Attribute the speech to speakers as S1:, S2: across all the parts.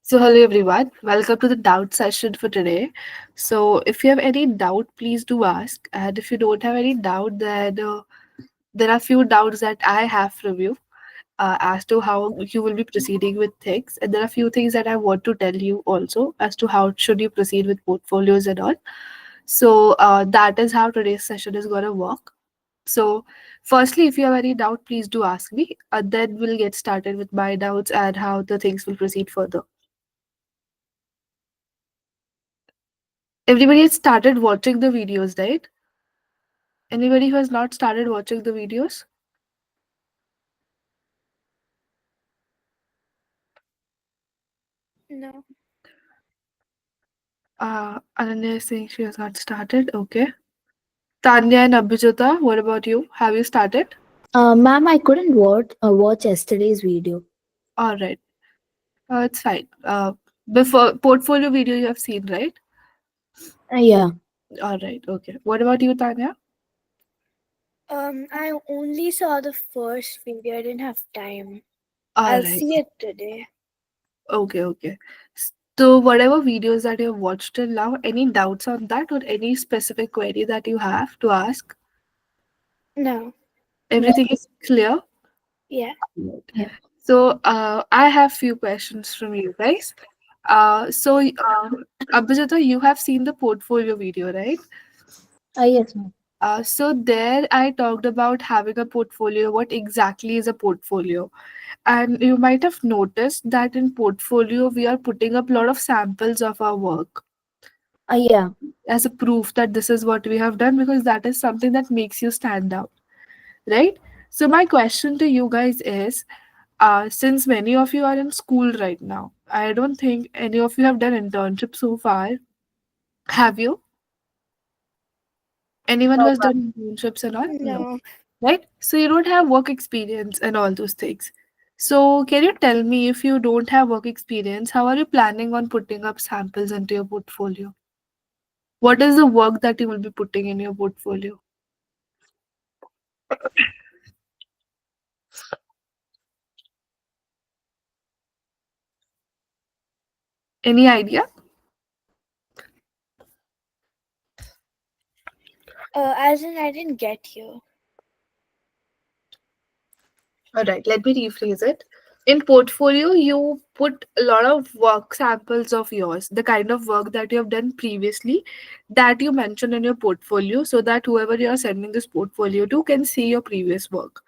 S1: So, hello everyone, welcome to the doubt session for today. So, if you have any doubt, please do ask. And if you don't have any doubt, then there are few doubts that I have from you as to how you will be proceeding with things. And there are few things that I want to tell you also as to how should you proceed with portfolios and all. So, that is how today's session is going to work. So, firstly, if you have any doubt, please do ask me. Then we'll get started with my doubts and how the things will proceed further. Everybody has started watching the videos, right? Anybody who has not started watching the videos?
S2: No.
S1: Ananya is saying she has not started. Okay. Tanya and Abhijita, what about you? Have you started?
S3: Ma'am, I couldn't watch yesterday's video.
S1: All right. It's fine. Before portfolio video you have seen, right?
S3: Yeah.
S1: All right. Okay. What about you, Tanya?
S2: I only saw the first video. I didn't have time.
S1: All
S2: I'll
S1: right.
S2: see it today.
S1: Okay. Okay. So whatever videos that you have watched till now, any doubts on that or any specific query that you have to ask?
S2: No.
S3: No.
S1: Everything is clear.
S2: Yeah.
S1: Right.
S3: Yeah.
S1: So I have few questions from you guys. Abhijita, you have seen the portfolio video, right?
S3: Yes, ma'am.
S1: So there I talked about having a portfolio. What exactly is a portfolio? And you might have noticed that in portfolio we are putting up a lot of samples of our work
S3: Yeah.
S1: as a proof that this is what we have done because that is something that makes you stand out, right? So my question to you guys is, since many of you are in school right now, I don't think any of you have done internship so far. Have you? Anyone who
S3: No,
S1: has
S3: ma'am.
S1: done internships and all? No.
S2: No.
S1: Right? So you don't have work experience and all those things. So can you tell me if you don't have work experience, how are you planning on putting up samples into your portfolio? What is the work that you will be putting in your portfolio? Any idea?
S2: As in, I didn't get you.
S1: All right, let me rephrase it. In portfolio, you put a lot of work samples of yours, the kind of work that you have done previously that you mention in your portfolio so that whoever you are sending this portfolio to can see your previous work,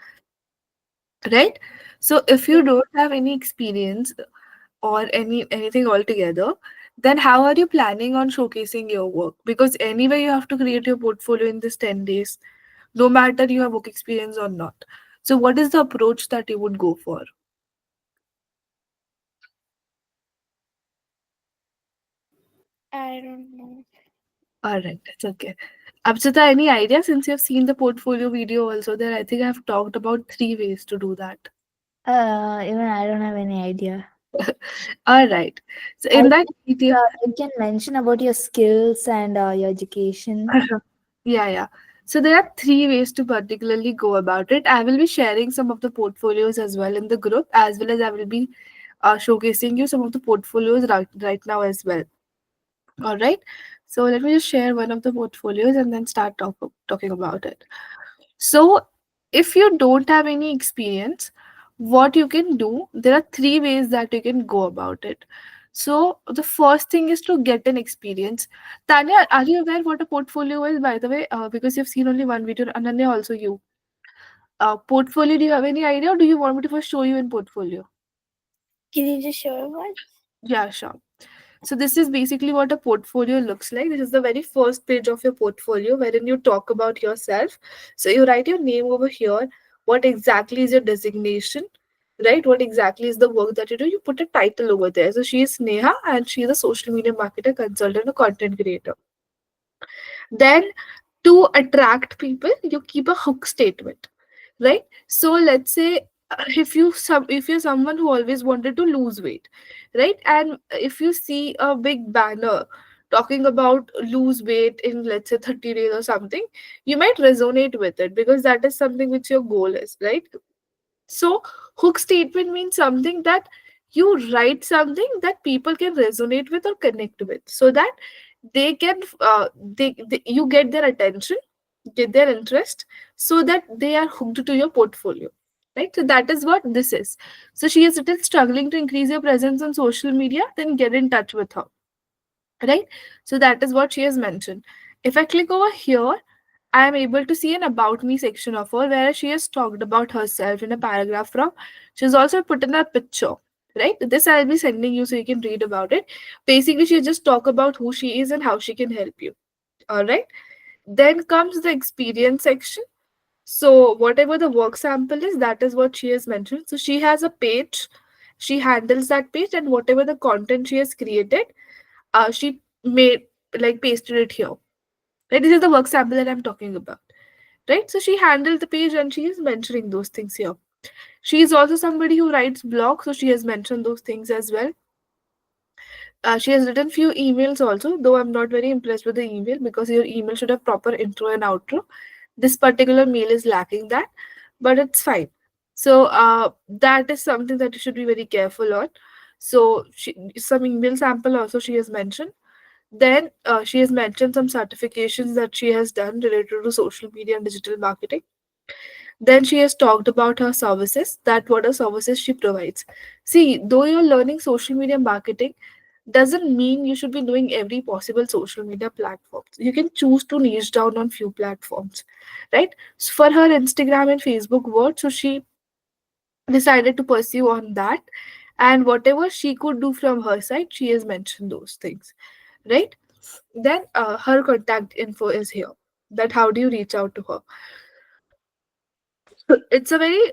S1: right? So if you
S2: Yeah.
S1: don't have any experience or anything altogether, then how are you planning on showcasing your work? Because anyway, you have to create your portfolio in this 10 days, no matter you have work experience or not. So what is the approach that you would go for?
S2: I don't know.
S1: All right, that's okay. Abchita, any idea since you've seen the portfolio video also there? I think I've talked about three ways to do that.
S3: Even I don't have any idea.
S1: All right. So
S3: I
S1: in that
S3: think
S1: video,
S3: you can mention about your skills and your education.
S1: yeah, yeah. So there are three ways to particularly go about it. I will be sharing some of the portfolios as well in the group, as well as I will be showcasing you some of the portfolios right now as well. All right. So let me just share one of the portfolios and then start talking about it. So, if you don't have any experience, what you can do, there are three ways that you can go about it. So, the first thing is to get an experience. Tanya, are you aware what a portfolio is, by the way? Because you've seen only one video, Ananya, also you. Portfolio, do you have any idea, or do you want me to first show you in portfolio?
S2: Can you just show what?
S1: Yeah, sure. So this is basically what a portfolio looks like. This is the very first page of your portfolio wherein you talk about yourself. So you write your name over here. What exactly is your designation? Right? What exactly is the work that you do? You put a title over there. So she is Neha and she is a social media marketer, consultant, a content creator. Then to attract people, you keep a hook statement, right? So let's say if you're someone who always wanted to lose weight, right? And if you see a big banner talking about lose weight in, let's say, 30 days or something, you might resonate with it because that is something which your goal is, right? So hook statement means something that you write something that people can resonate with or connect with, so that they can you get their attention, get their interest, so that they are hooked to your portfolio, right? So that is what this is. So she is still struggling to increase your presence on social media, then get in touch with her, right? So that is what she has mentioned. If I click over here, I am able to see an about me section of her where she has talked about herself in a paragraph from. She's also put in a picture, right? This I'll be sending you so you can read about it. Basically, she just talk about who she is and how she can help you. All right. Then comes the experience section. So whatever the work sample is, that is what she has mentioned. So she has a page. She handles that page, and whatever the content she has created, she made like pasted it here. Right? This is the work sample that I'm talking about. Right? So she handled the page and she is mentioning those things here. She is also somebody who writes blogs, so she has mentioned those things as well. She has written few emails also, though I'm not very impressed with the email because your email should have proper intro and outro. This particular mail is lacking that, but it's fine. So that is something that you should be very careful on. So some email sample also she has mentioned. Then she has mentioned some certifications that she has done related to social media and digital marketing. Then she has talked about her services, that what are services she provides. See, though you're learning social media marketing, doesn't mean you should be doing every possible social media platforms. You can choose to niche down on few platforms, right? So for her, Instagram and Facebook worked, so she decided to pursue on that. And whatever she could do from her side, she has mentioned those things, right? Then her contact info is here. That how do you reach out to her? It's a very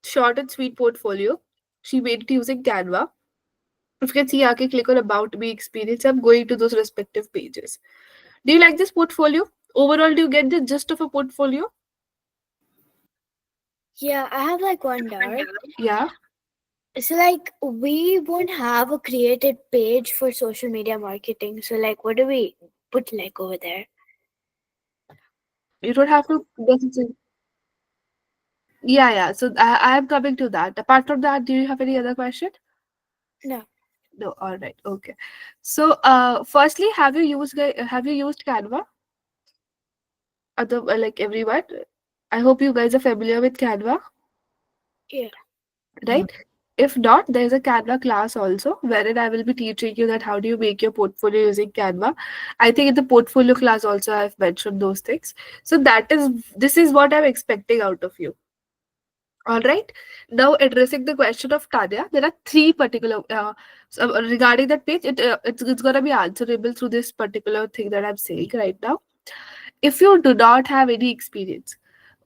S1: short and sweet portfolio. She made it using Canva. If you can see, I can click on About Me Experience. I'm going to those respective pages. Do you like this portfolio? Overall, do you get the gist of a portfolio?
S2: Yeah, I have like one doubt.
S1: Yeah.
S2: So like we won't have a created page for social media marketing. So like what do we put like over there?
S1: You don't have to. Yeah, yeah. So I am coming to that. Apart from that, do you have any other question?
S2: No.
S1: No. All right. Okay. So, firstly, have you used Canva? Other like everyone. I hope you guys are familiar with Canva,
S2: Yeah.
S1: right? If not, there's a Canva class also wherein I will be teaching you that how do you make your portfolio using Canva. I think in the portfolio class also I've mentioned those things. So this is what I'm expecting out of you. All right. Now addressing the question of Tanya, there are three particular regarding that page. It's gonna be answerable through this particular thing that I'm saying right now. If you do not have any experience,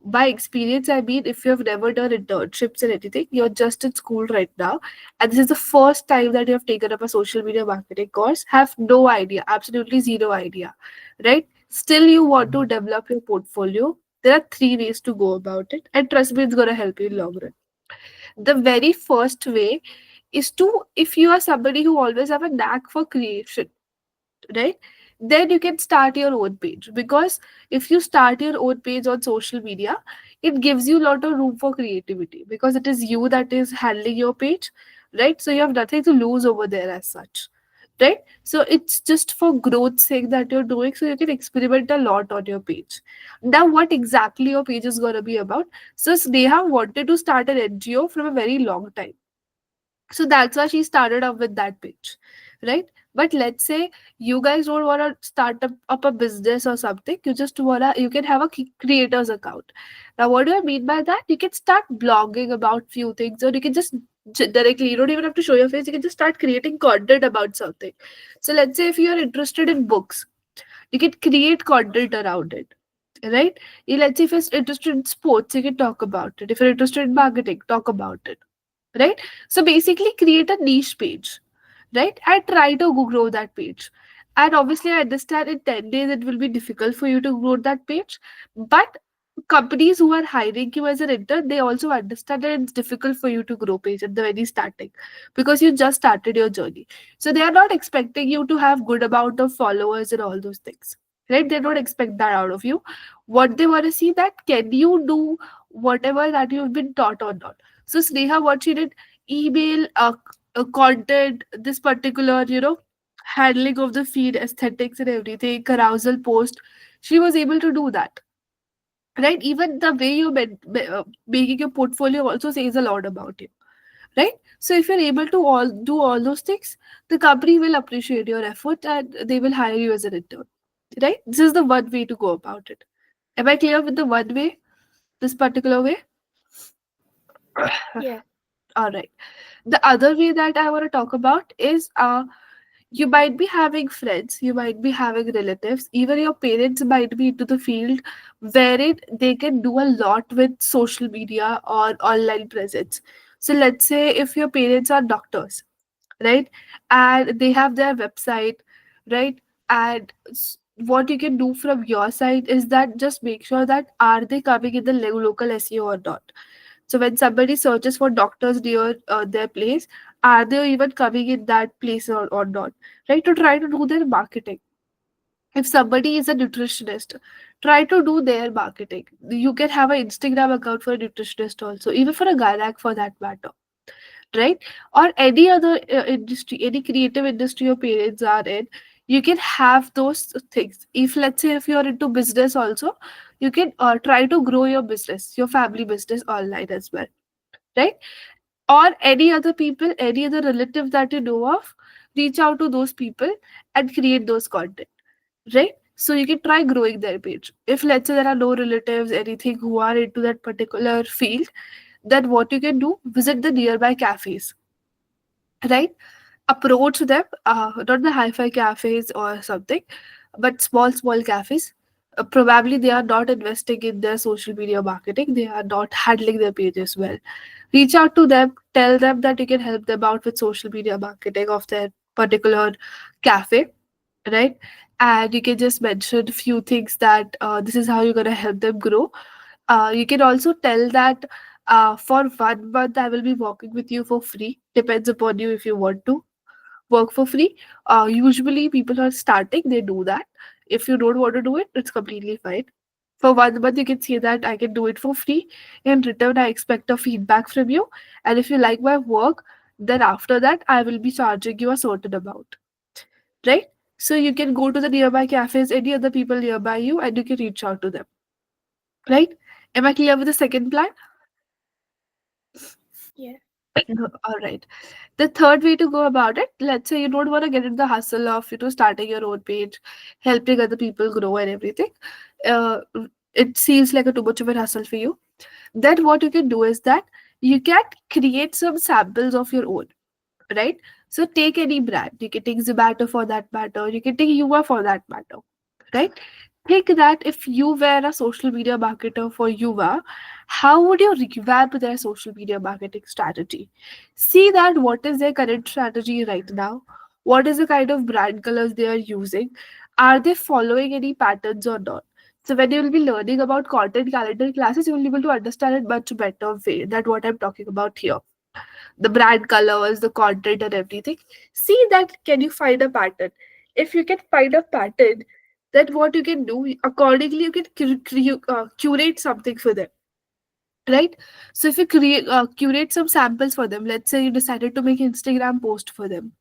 S1: by experience I mean if you have never done internships or anything, you're just in school right now, and this is the first time that you have taken up a social media marketing course, have no idea, absolutely zero idea, right? Still, you want to develop your portfolio. There are three ways to go about it, and trust me, it's gonna help you in long run. The very first way is to, if you are somebody who always have a knack for creation, right, then you can start your own page, because if you start your own page on social media, it gives you a lot of room for creativity because it is you that is handling your page, right? So you have nothing to lose over there as such, right? So it's just for growth's sake that you're doing, so you can experiment a lot on your page. Now what exactly your page is going to be about? So Sneha wanted to start an NGO from a very long time, so that's why she started off with that page, right? But let's say you guys don't want to start up a business or something, you just wanna, you can have a creators account. Now what do I mean by that? You can start blogging about few things, or you can just directly, you don't even have to show your face, you can just start creating content about something. So let's say if you are interested in books, you can create content around it, right? Let's say if you're interested in sports, you can talk about it. If you're interested in marketing, talk about it, right? So basically create a niche page, right, and try to grow that page. And obviously I understand in 10 days it will be difficult for you to grow that page, but companies who are hiring you as an intern, they also understand that it's difficult for you to grow page at the very starting, because you just started your journey. So they are not expecting you to have good amount of followers and all those things, right? They don't expect that out of you. What they want to see, that can you do whatever that you've been taught or not. So Sneha, what she did, email, content, this particular, handling of the feed, aesthetics and everything, carousel post, she was able to do that, right? Even the way you making your portfolio also says a lot about you, right? So if you're able to all do all those things, the company will appreciate your effort and they will hire you as a return, right? This is the one way to go about it. Am I clear with the one way, this particular way?
S2: Yeah.
S1: All right. The other way that I want to talk about is, you might be having friends, you might be having relatives, even your parents might be into the field wherein they can do a lot with social media or online presence. So let's say if your parents are doctors, right, and they have their website, right, and what you can do from your side is that just make sure that are they coming in the local SEO or not. So when somebody searches for doctors near their place, are they even coming in that place or not? Right? To try to do their marketing. If somebody is a nutritionist, try to do their marketing. You can have an Instagram account for a nutritionist also, even for a gynac for that matter, right? Or any other industry, any creative industry your parents are in, you can have those things. If let's say if you're into business also, you can try to grow your business, your family business online as well, right? Or any other people, any other relative that you know of, reach out to those people and create those content, right? So you can try growing their page. If let's say there are no relatives, anything who are into that particular field, then what you can do, visit the nearby cafes, right? Approach them, not the hi-fi cafes or something, but small cafes. Probably they are not investing in their social media marketing, they are not handling their pages well. Reach out to them, tell them that you can help them out with social media marketing of their particular cafe, right? And you can just mention a few things that this is how you're going to help them grow. You can also tell that for 1 month I will be working with you for free, depends upon you if you want to work for free. Usually people are starting, they do that. If you don't want to do it, it's completely fine. For 1 month, you can say that I can do it for free. In return, I expect a feedback from you. And if you like my work, then after that, I will be charging you a certain amount. Right? So you can go to the nearby cafes, any other people nearby you, and you can reach out to them. Right? Am I clear with the second plan?
S2: Yeah.
S1: All right. The third way to go about it, let's say you don't want to get into the hustle of starting your own page, helping other people grow and everything. Uh, it seems like a too much of a hustle for you. Then what you can do is that you can create some samples of your own, right? So take any brand. You can take Zomato for that matter. You can take Yuva for that matter, right? Think that if you were a social media marketer for Yuva, how would you revamp their social media marketing strategy? See that what is their current strategy right now? What is the kind of brand colors they are using? Are they following any patterns or not? So when you will be learning about content calendar classes, you will be able to understand it much better way. That what I'm talking about here, the brand colors, the content, and everything. See that can you find a pattern? If you can find a pattern, then what you can do accordingly, you can curate something for them, right? So if you curate some samples for them, let's say you decided to make Instagram post for them,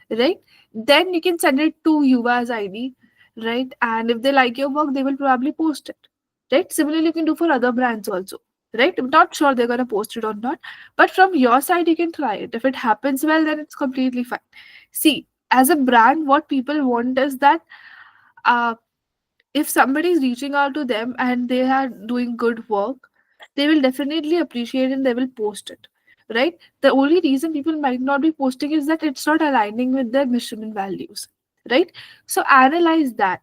S1: right? Then you can send it to Yuva's ID, right? And if they like your work, they will probably post it, right? Similarly, you can do for other brands also, right? I'm not sure they're gonna post it or not, but from your side, you can try it. If it happens well, then it's completely fine. See, as a brand, what people want is that uh, if somebody is reaching out to them and they are doing good work, they will definitely appreciate and they will post it, right? The only reason people might not be posting is that it's not aligning with their mission and values, right? So analyze that,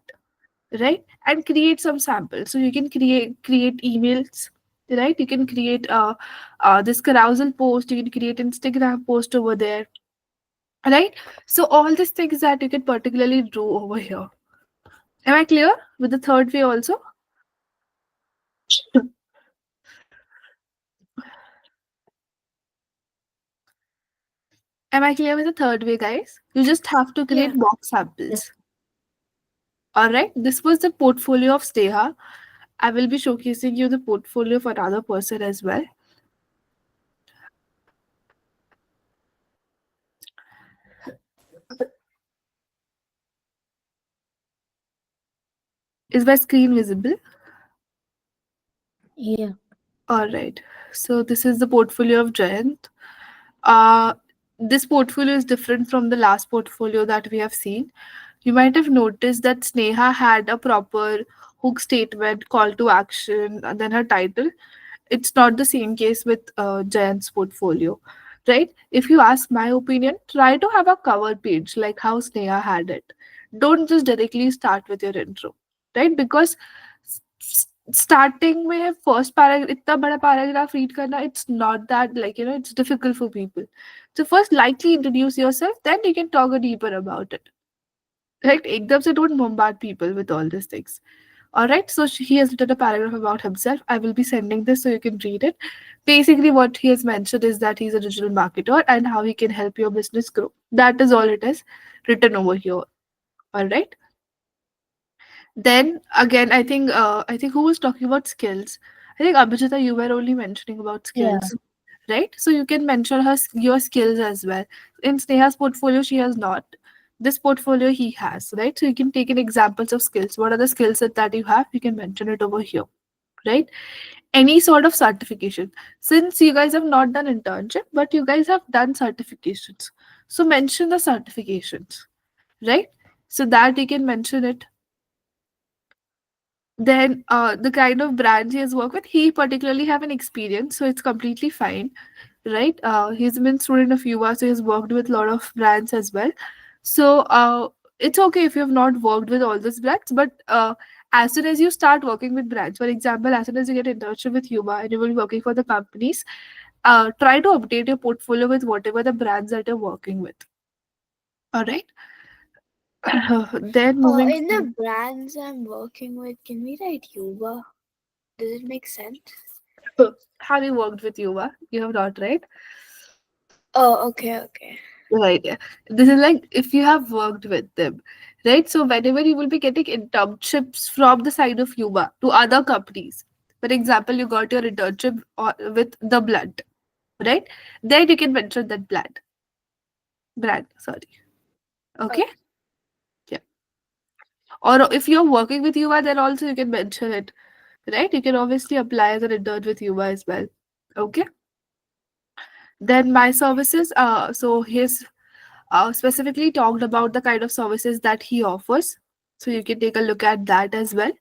S1: right, and create some samples. So you can create emails, right? You can create this carousel post, you can create Instagram post over there, right? So all these things that you can particularly do over here. Am I clear with the third way also? Am I clear with the third way, guys? You just have to
S2: Yeah.
S1: create mock samples. All right. This was the portfolio of Sneha. I will be showcasing you the portfolio for another person as well. Is my screen visible?
S3: Yeah.
S1: All right. So this is the portfolio of Giant. Uh, this portfolio is different from the last portfolio that we have seen. You might have noticed that Sneha had a proper hook statement, call to action, and then her title. It's not the same case with Giant's portfolio, right? If you ask my opinion, try to have a cover page like how Sneha had it. Don't just directly start with your intro, right? Because starting में first paragraph इतना बड़ा paragraph read करना, it's not that, like, it's difficult for people. So first lightly introduce yourself, then you can talk deeper about it, right? एकदम से don't bombard people with all these things. All right, so he has written a paragraph about himself. I will be sending this so you can read it. Basically, what he has mentioned is that he's a digital marketer and how he can help your business grow. That is all it is written over here. All right. Then again, I think who was talking about skills? I think Abhijita, you were only mentioning about
S3: Yeah.
S1: skills, right? So you can mention your skills as well. In Sneha's portfolio, she has not. This portfolio he has, right? So you can take in examples of skills. What are the skill set that you have? You can mention it over here, right? Any sort of certification. Since you guys have not done internship, but you guys have done certifications, so mention the certifications, right? So that you can mention it. Then the kind of brands he has worked with, he particularly have an experience, so it's completely fine, right? He's been student of UA, so he's worked with a lot of brands as well. So it's okay if you have not worked with all those brands, but as soon as you start working with brands, for example, as soon as you get internship with UA and you will be working for the companies, try to update your portfolio with whatever the brands that you're working with. All right. Then moving
S2: In the
S1: forward.
S2: brands I'm working with, can we write Yuba? Does it make sense?
S1: Have you worked with UA? You have not, right?
S2: Oh, okay, okay.
S1: Right. Yeah. This is like if you have worked with them, right? So whenever you will be getting internships from the side of Yuba to other companies, for example, you got your internship with the blood, right? Then you can mention that brand. Sorry. Okay.
S2: Okay.
S1: Yeah. Or if you're working with Yuba, then also you can mention it, right? You can obviously apply as an intern with Yuba as well. Okay. Then my services. So his specifically talked about the kind of services that he offers. So you can take a look at that as well.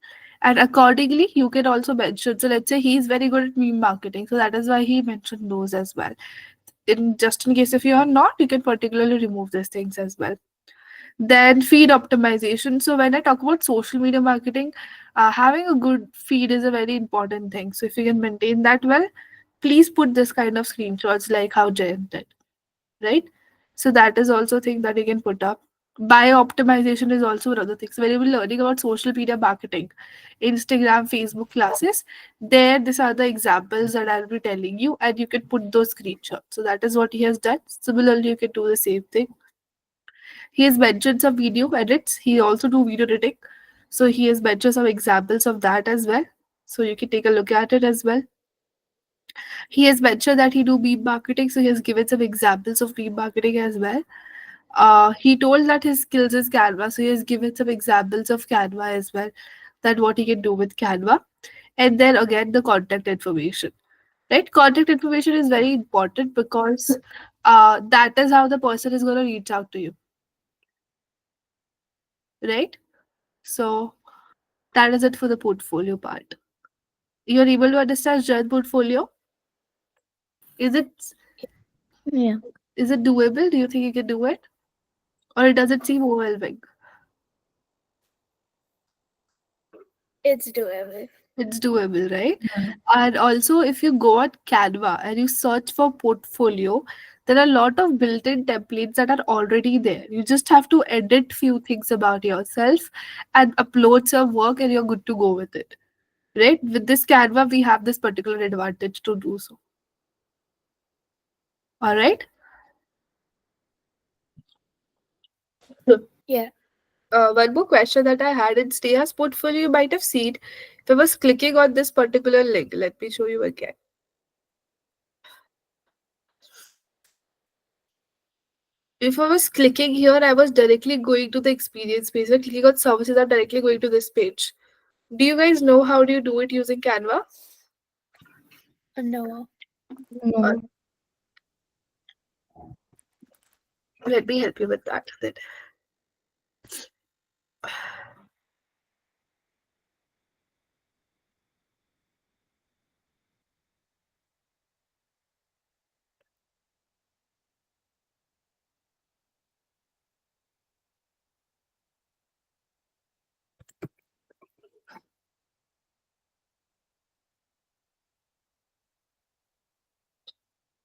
S1: And accordingly, you can also mention. So let's say he's very good at meme marketing. So that is why he mentioned those as well. In case if you are not, you can particularly remove these things as well. Then feed optimization. So when I talk about social media marketing, having a good feed is a very important thing. So if you can maintain that well, please put this kind of screenshots like how Jayant did, right? So that is also a thing that you can put up. Bio optimization is also another thing. So when you will learning about social media marketing, Instagram, Facebook classes, there these are the examples that I'll be telling you, and you can put those screenshots. So that is what he has done. Similarly, you can do the same thing. He has mentioned some video edits. He also do video editing. So he has mentioned some examples of that as well. So you can take a look at it as well. He has mentioned that he do meme marketing, so he has given some examples of meme marketing as well. He told that his skills is Canva, so he has given some examples of Canva as well, that what he can do with Canva. And then again, the contact information. Right? Contact information is very important because that is how the person is going to reach out to you. Right? So that is it for the portfolio part. You're able to understand Jen portfolio? Is it
S3: Yeah.
S1: is it doable? Do you think you can do it? Or does it seem overwhelming?
S2: It's doable.
S1: It's doable, right? And also, if you go at Canva and you search for portfolio, there are a lot of built-in templates that are already there. You just have to edit few things about yourself and upload some work, and you're good to go with it. Right? With this Canva, we have this particular advantage to do so. All right.
S2: Yeah.
S1: One more question that I had in Sneha's portfolio, you might have seen. If I was clicking on this particular link, let me show you again. If I was clicking here, I was directly going to the experience page. When clicking on services, I'm directly going to this page. Do you guys know how do you do it using Canva?
S2: No.
S1: Uh,
S3: No.
S1: Let me help you with that then.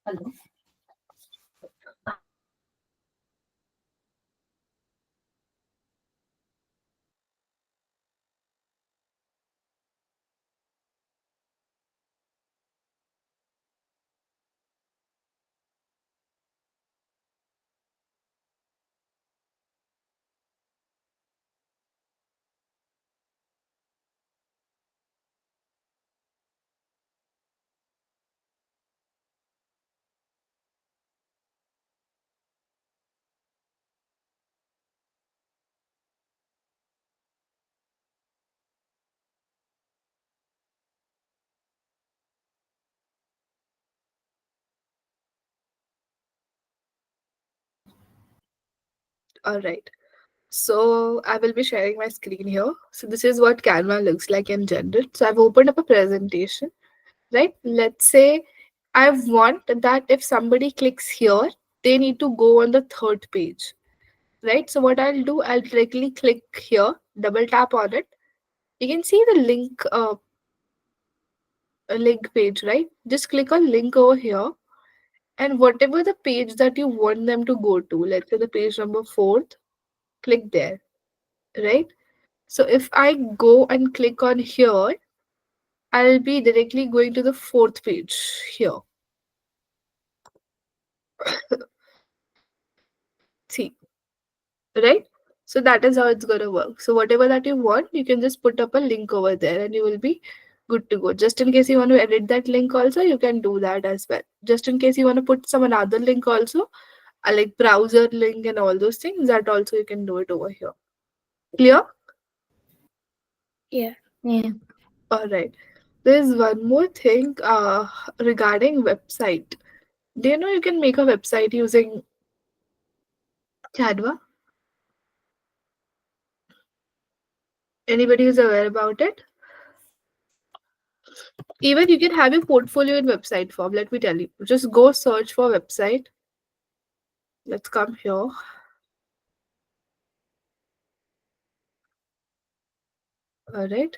S3: Hello.
S1: All right. So I will be sharing my screen here. So this is what Canva looks like in general. So I've opened up a presentation, right? Let's say I want that if somebody clicks here, they need to go on the third page, right? So what I'll do, I'll directly click here, double tap on it. You can see the link, a link page, right? Just click on link over here, and whatever the page that you want them to go to, let's say the page number fourth, click there, right? So if I go and click on here, I'll be directly going to the fourth page here. See, right? So that is how it's gonna work. So whatever that you want, you can just put up a link over there and you will be good to go. Just in case you want to edit that link also, you can do that as well. Just in case you want to put some another link also, like browser link and all those things, that also you can do it over here. Clear?
S2: Yeah.
S3: Yeah.
S1: All right. There's one more thing regarding website. Do you know you can make a website using Canva? Anybody who's aware about it? Even you can have your portfolio in website form. Let me tell you. Just go search for website. Let's come here. All right.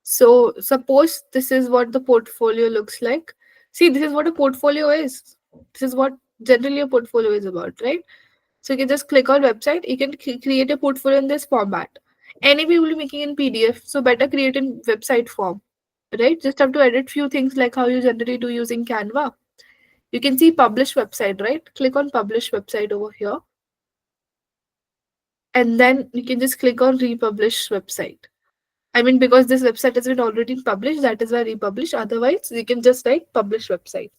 S1: So suppose this is what the portfolio looks like. See, this is what a portfolio is. This is what generally a portfolio is about, right? So you can just click on website. You can create a portfolio in this format. Anyway, will be making in PDF. So better create in website form, right? Just have to edit few things like how you generally do using Canva. You can see publish website, right? Click on publish website over here. And then you can just click on republish website. I mean, because this website has been already published, that is why republish. Otherwise, you can just write publish website.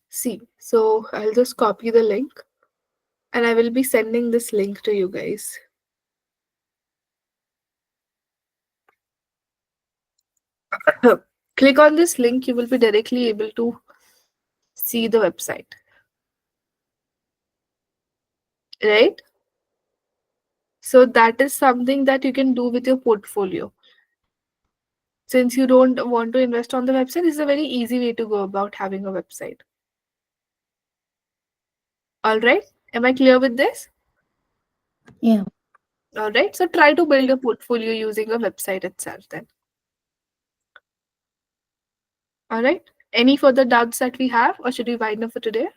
S1: See, so I'll just copy the link and I will be sending this link to you guys. Click on this link, you will be directly able to see the website, right? So that is something that you can do with your portfolio. Since you don't want to invest on the website, this is a very easy way to go about having a website. All right. Am I clear with this?
S3: Yeah.
S1: All right. So try to build a portfolio using a website itself then. All right. Any further doubts that we have, or should we wind up for today?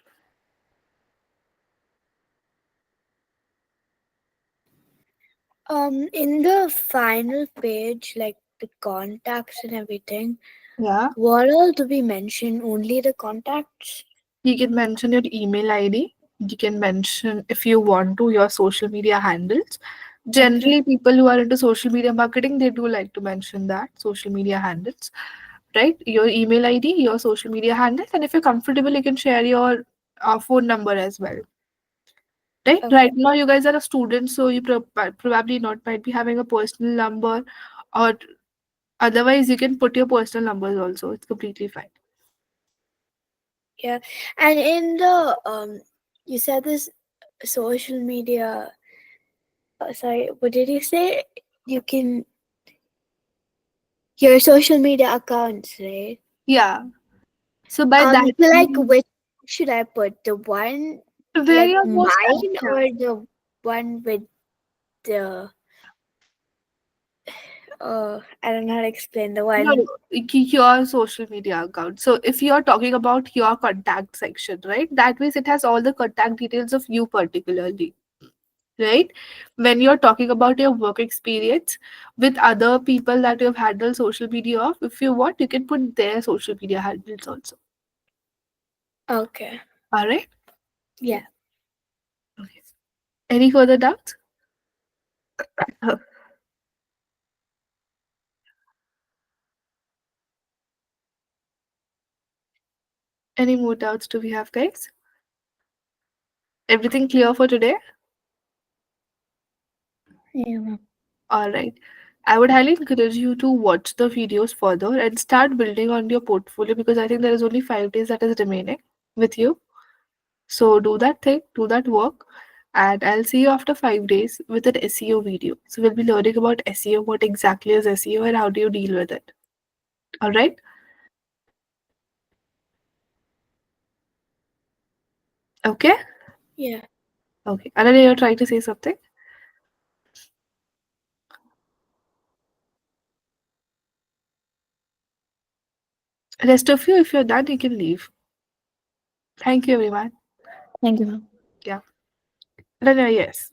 S2: In the final page, like the contacts and everything,
S1: Yeah.
S2: what all do we mention? Only the contacts?
S1: You can mention your email ID. You can mention, if you want to, your social media handles.
S2: Okay.
S1: Generally, people who are into social media marketing, they do like to mention that social media handles, right? Your email ID, your social media handles, and if you're comfortable, you can share your phone number as well. Right
S2: Okay.
S1: now you guys are a student, so you probably not might be having a personal number, or otherwise you can put your personal numbers also. It's completely fine.
S2: Yeah. And in the you said this social media, sorry, what did you say? You can your social media accounts, right?
S1: Yeah. So by that
S2: So
S1: I
S2: like
S1: mean
S2: which should I put? The one
S1: where
S2: like
S1: you're most
S2: mine
S1: active.
S2: or the one with the I don't know how to explain the
S1: No,
S2: one.
S1: no, your social media account. So if you're talking about your contact section, right? That means it has all the contact details of you particularly, right? When you're talking about your work experience with other people that you've handled social media of, if you want, you can put their social media handles also.
S2: Okay.
S1: All right.
S2: Yeah.
S1: Okay. Any further doubts? Any more doubts do we have, guys? Everything clear for today?
S3: Yeah, ma'am.
S1: All right. I would highly encourage you to watch the videos further and start building on your portfolio, because I think there is only 5 days that is remaining with you. So do that thing, do that work, and I'll see you after 5 days with an SEO video. So we'll be learning about SEO, what exactly is SEO, and how do you deal with it. All right. Okay.
S2: Yeah.
S1: Okay. Ananya, you're trying to say something. Rest of you, if you're done, you can leave. Thank you, everyone.
S3: Thank you, ma'am.
S1: Yeah. Ananya, yes.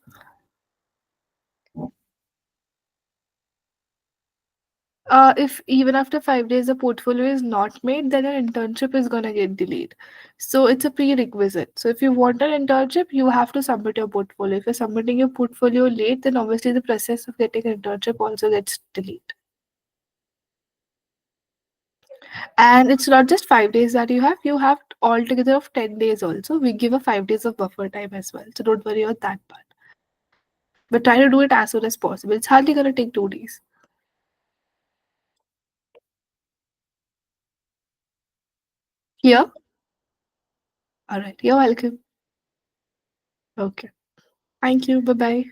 S1: If even after 5 days the portfolio is not made, then an internship is gonna get delayed. So it's a prerequisite. So if you want an internship, you have to submit your portfolio. If you're submitting your portfolio late, then obviously the process of getting an internship also gets delayed. And it's not just 5 days that you have altogether of 10 days also. We give a 5 days of buffer time as well. So don't worry about that part. But try to do it as soon as possible. It's hardly gonna take 2 days. Here? Alright, you're welcome. Okay. Thank you. Bye bye.